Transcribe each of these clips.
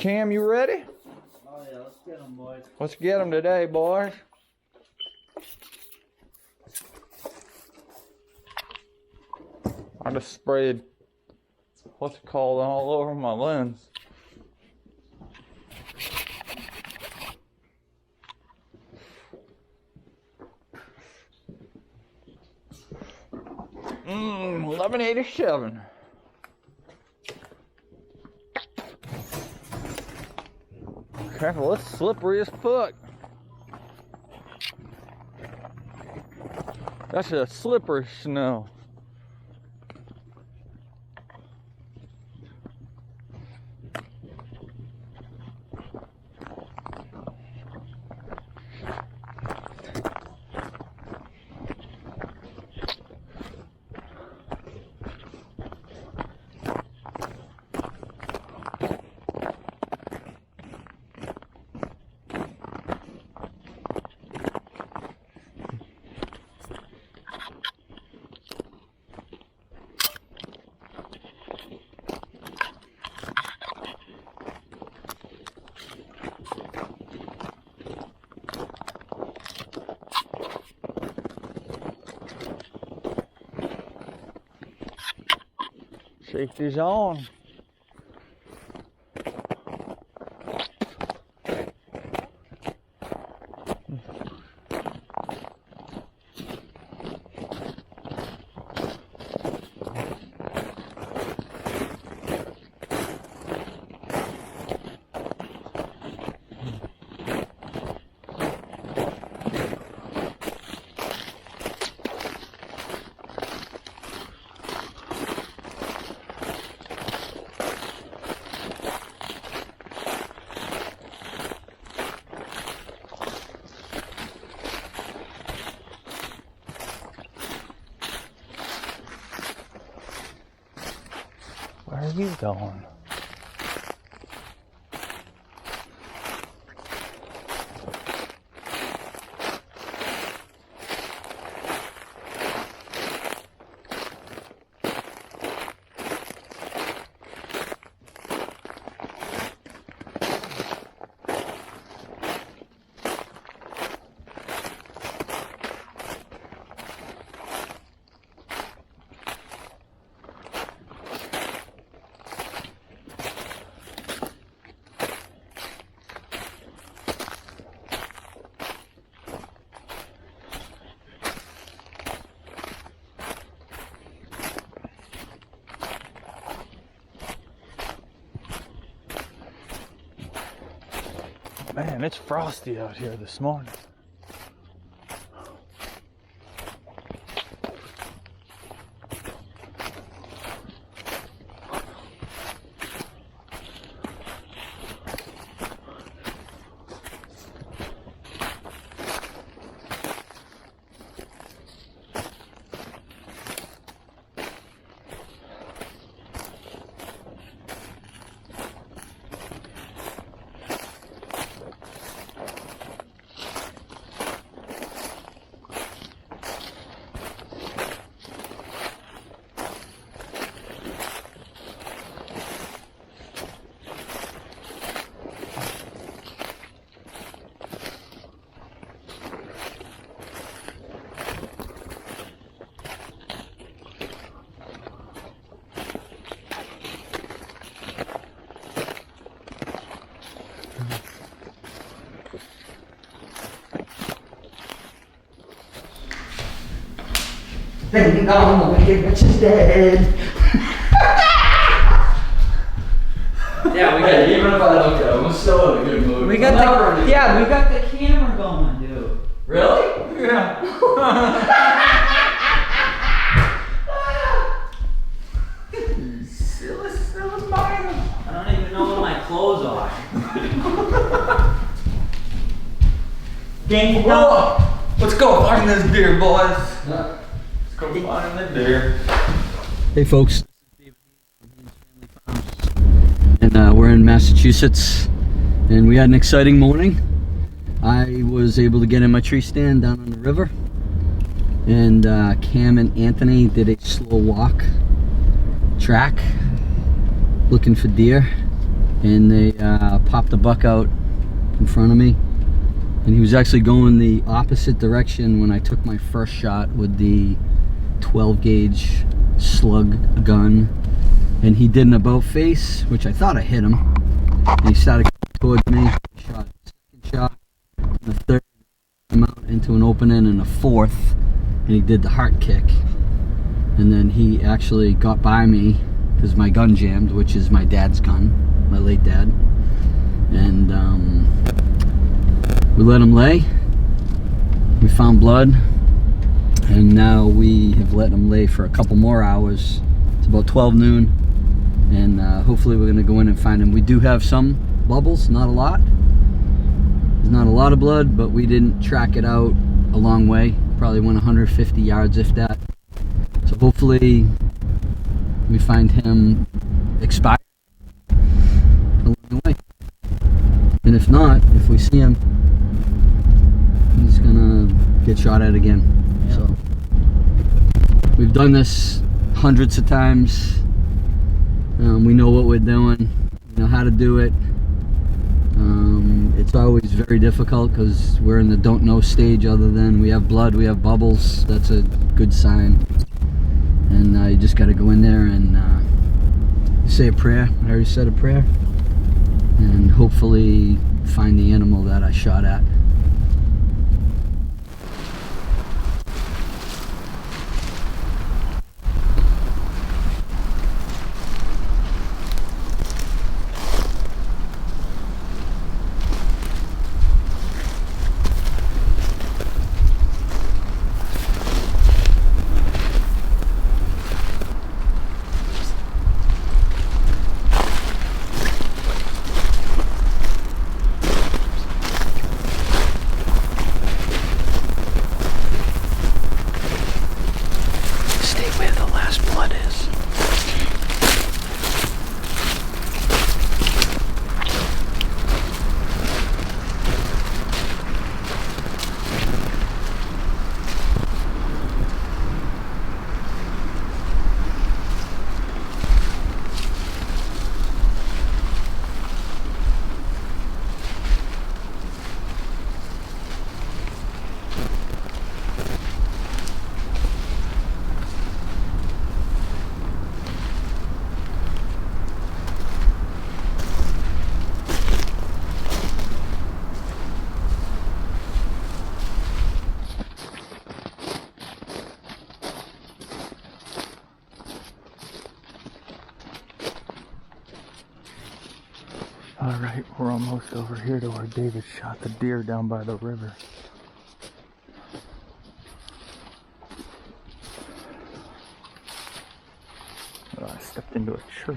Cam, you ready? Oh yeah, let's get them, boys. Let's get them today, boys. I just sprayed what's it called all over my lens. Mmm, 1187. Careful, it's slippery as fuck. That's a slippery snow. Safety's on. Where are you going? Man, it's frosty out here this morning. Ding dong, the wicked witch is dead. Yeah, we got. Even if I look at him, I'm still in a good mood. We got the camera going, dude. Really? Yeah. Silly minor. I don't even know what my clothes are. Ding dong. Let's go find this deer, boys. Let's go find the deer. Hey folks, this is David from Haynes Family Farm, and we're in Massachusetts, and we had an exciting morning. I was able to get in my tree stand down on the river, and Cam and Anthony did a slow walk track looking for deer. and they popped a buck out in front of me, and he was actually going the opposite direction when I took my first shot with the 12 gauge slug gun, and he did an about face, which I thought I hit him, and he started coming towards me. Shot a second shot, and a third, came out into an opening, and a fourth, and he did the heart kick, and then he actually got by me because my gun jammed, which is my dad's gun, my late dad, and we let him lay. We found blood, and now we have let him lay for a couple more hours. It's about 12 noon, and hopefully we're gonna go in and find him. We do have some bubbles, not a lot. There's not a lot of blood, but we didn't track it out a long way. Probably went 150 yards, if that. So hopefully we find him expired along the way. And if not, if we see him, he's gonna get shot at again. Yeah. So we've done this hundreds of times. We know what we're doing. We know how to do it. It's always very difficult because we're in the don't know stage, other than we have blood, we have bubbles. That's a good sign. And you just got to go in there and say a prayer. I already said a prayer. And hopefully find the animal that I shot at. Alright, we're almost over here to where David shot the deer down by the river. Oh, I stepped into a tree.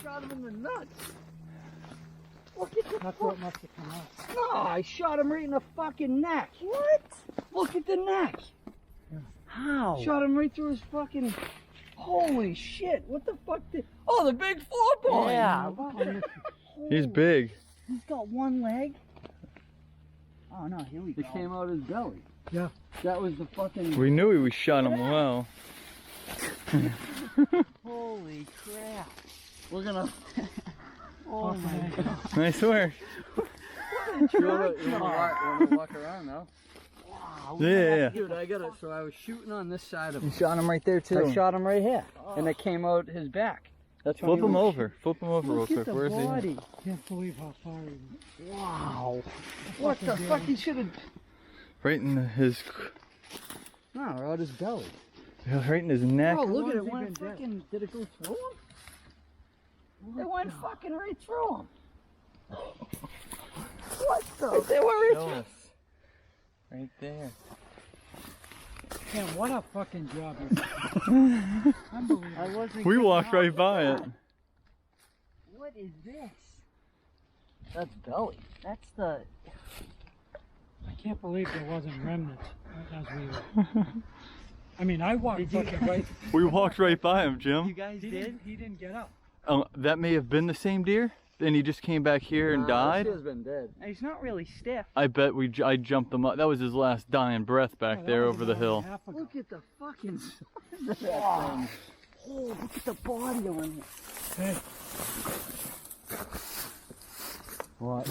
Shot him in the nuts. Look at the That's what must have come out. No, I shot him right in the fucking neck. What? Look at the neck. How? Shot him right through his fucking... Holy shit, what the fuck did... Oh, the big 4-point. Yeah. He's big. He's got one leg. Oh no, here we go. It came out his belly. Yeah. That was the fucking... We knew we shot him well. Holy crap. We're gonna... Oh my god. Nice work. You wanna walk around now? Wow. Yeah. Dude, I got it. So I was shooting on this side of You him. shot him right there too. I shot him right here, and it came out his back. That's when Flip he him was- over. Flip him over real Look at quick. the Where is he? body. Can't believe how far he went. Wow. What the fuck? He should have. Right in his, No, out his belly. right in his neck. Oh, look at it. How long Went has he been fucking. Did it go through him? It went fucking right through him. What the? They went right Show through. us. Right there. Man, what a fucking job you did. Unbelievable. I wasn't. We getting walked out. right by it. What is this? That's belly. That's the. I can't believe there wasn't remnants as we were. I mean, I walked fucking right. We walked right by him, Jim. guys He didn't get up. That may have been the same deer. Then he just came back here and died. He has been dead. He's not really stiff. I bet I jumped him up. That was his last dying breath back Oh, that there was over the an hour hill. and a half ago. Look at the fucking size of that thing. Oh, look at the body on it. Hey, What?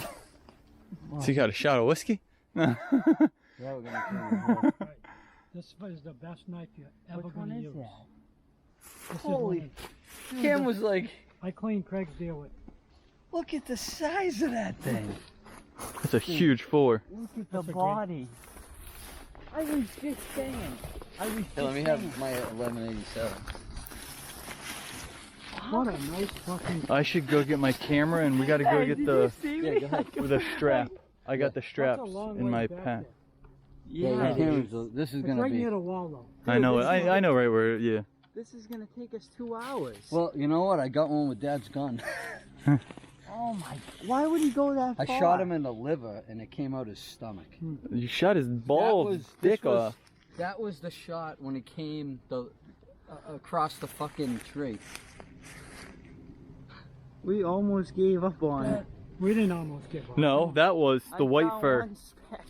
So you got a shot of whiskey? Yeah, we're gonna kill him. right. This is the best knife you're ever Which going one to is use. that? This is Holy- one Cam was like, I cleaned Craig's deal with. look at the size of that thing. That's a huge four. Look at That's the a great- body. I was just saying. Let me have my 1187. What a nice fucking. I should go get my camera and we gotta go get the Yeah, go ahead. with a strap. I got the That's straps a long in way my back pack. there. Yeah, this is It's gonna right be. near the wall though. I know it. This is I know right where. Yeah. This is gonna take us 2 hours. Well, you know what? I got one with Dad's gun. Oh my! Why would he go that I far? shot him in the liver, and it came out his stomach. You shot his bald dick off. That was the shot when it came across the fucking tree. We almost gave up on it. We didn't almost give up. No, that was the I white found fur. one speck.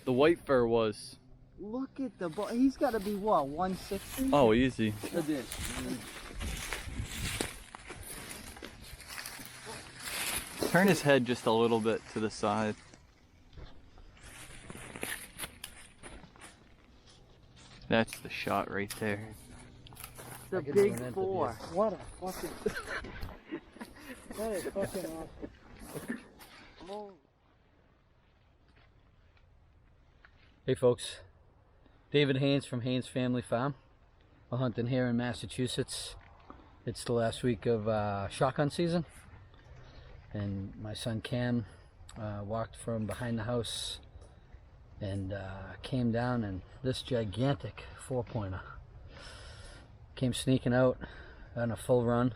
The white fur was. Look at the boy. He's got to be what? 160. Oh, easy. I did. Turn his head just a little bit to the side. That's the shot right there. The I could big turn into four. What a fucking. That is fucking awesome. Oh. Hey folks, David Haynes from Haynes Family Farm. We're hunting here in Massachusetts. It's the last week of shotgun season, and my son Cam walked from behind the house and came down, and this gigantic 4-pointer came sneaking out on a full run,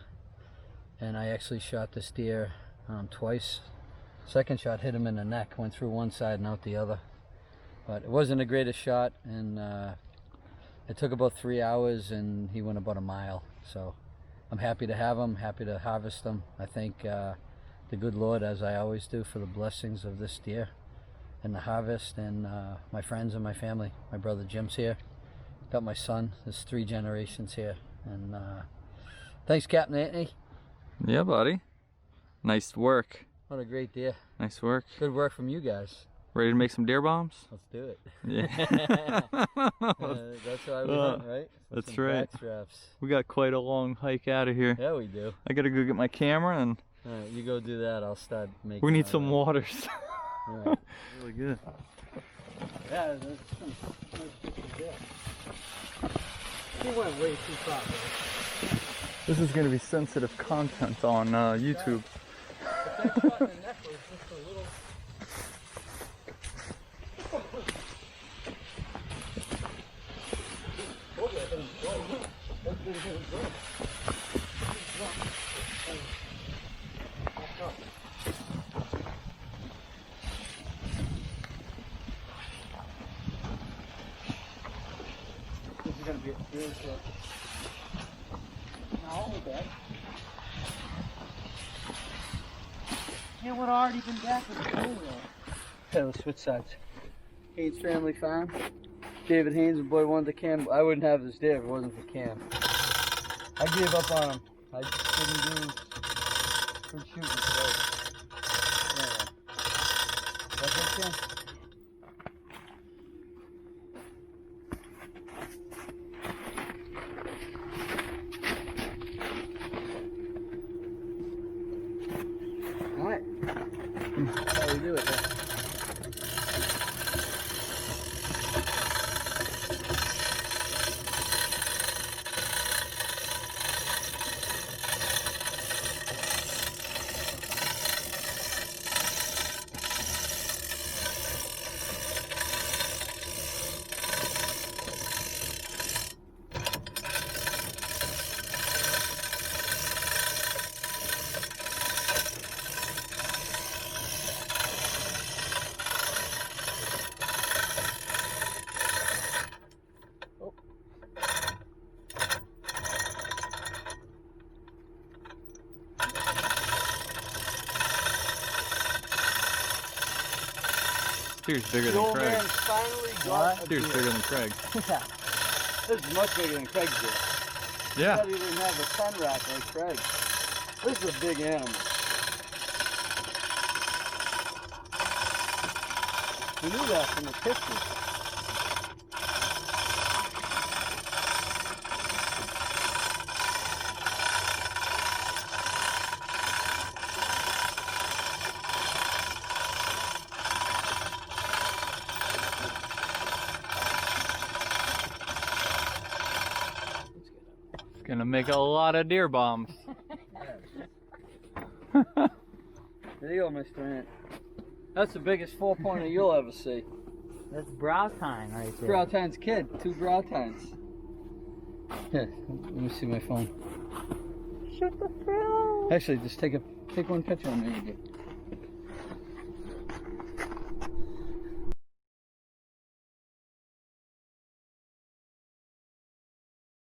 and I actually shot this deer twice. Second shot hit him in the neck, went through one side and out the other. But it wasn't the greatest shot, and it took about 3 hours, and he went about a mile. So I'm happy to have him, happy to harvest him. I thank the good Lord, as I always do, for the blessings of this deer and the harvest, and my friends and my family. My brother Jim's here. Got my son. There's 3 generations here. And thanks, Captain Anthony. Yeah, buddy. Nice work. What a great deer. Nice work. Good work from you guys. Ready to make some deer bombs? Let's do it. Yeah. That's why we hunt, right? With that's some right. back straps. We got quite a long hike out of here. Yeah, we do. I gotta go get my camera and All right, you go do that. I'll start making. we need my, some waters. All right. Really good. Yeah, he went way too far. This is gonna be sensitive content on YouTube. But that shot in the neck was just a little. This is gonna be a real shot. It would already been back with the pole. Yeah, let's switch sides. Haynes Family Farm. David Haynes and boy wanted the Cam. I wouldn't have this deer if it wasn't for Cam. I gave up on him. I just didn't do good shooting today. Anyway. That's it, Cam? Deer's bigger The than old Craig. man finally got a Deer's deer. bigger than Craig. This is much bigger than Craig's deer. Yeah. He didn't have a 10 rack like Craig. This is a big animal. We knew that from the pictures. It's gonna make a lot of deer bombs. There you go, Mr. Ant. That's the biggest 4-pointer you'll ever see. That's brow time right there. Brow tines kid, 2 brow tines. Here, let me see my phone. Shoot the thrill. Actually, just take one picture of me.